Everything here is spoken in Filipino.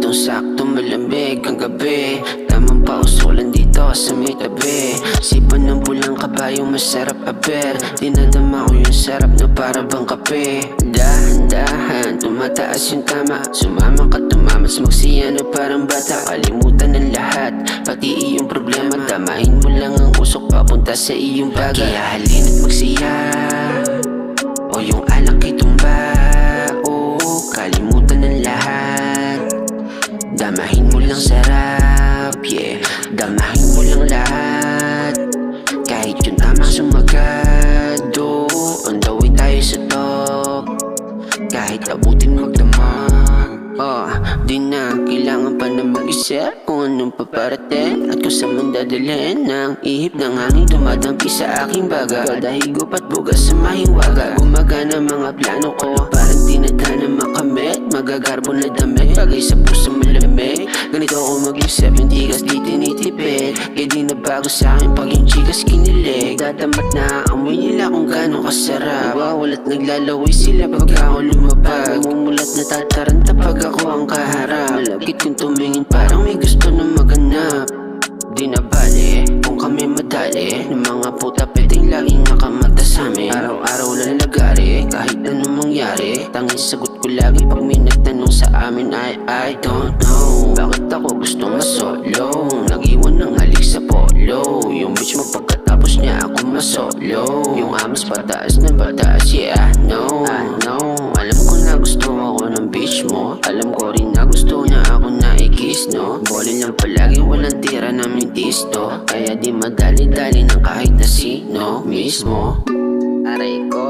Saktong-sakto malamig ang gabi. Tamang pausulan dito sa may tabi. Sipan ng pulang kabayong masarap aber. Dinadama ko yung sarap na para bang kape. Dahan-dahan, tumataas yung tama. Sumama ka tumamas, magsiya na parang bata. Kalimutan ng lahat, pati iyong problema. Damahin mo lang ang usok papunta sa iyong baga. Kaya halina't magsiya, o yung alak ay tumba. Kalimutan ng lahat, damahin mo lang sarap, yeah. Damahin mo lang lahat, kahit yung tamang sumagado. On the way tayo sa top, kahit abutin magdamag. Di na kailangan pa na mag-isip kung anong paparating at kung saan man dadalhin ng ihip ng hangin dumadampi sa aking baga. Kada higop at bugas sa mahiwaga, gumagana mga plano ko. Parang tinadhana makamit, magagarbo na damit, bagay sa puso malamig. Ganito ako mag-isip, hindi gas di tinitipid. Kaya di na bago sa'kin pag yung chikas kinilig. Dadamat na amoy nila kung gano'ng kasarap. Wawalat naglalaway sila pag ako lumapag. Mumulat na tataranta pag ako ang kaharap. Malapit kong tumingin parang may gusto na maganap. Di na bali kung kami madali ng mga puta pwedeng laging nakamata sa'min. Araw-araw lang nagari kahit anong mangyari. Tanging sagot ko lagi pag may nagtanong sa amin ay I don't know. Bakit ako gustong masolo? Nag-iwan ng halik sa polo. Yung bitch magpagkatapos niya ako masolo. Yung amas pataas na pataas, yeah I know. Alam ko na gusto ako ng bitch mo. Alam ko rin na gusto niya ako na i-kiss, no? Boli lang palagi, walang tira namin tisto. Kaya di madali-dali ng kahit na sino mismo. Aray ko.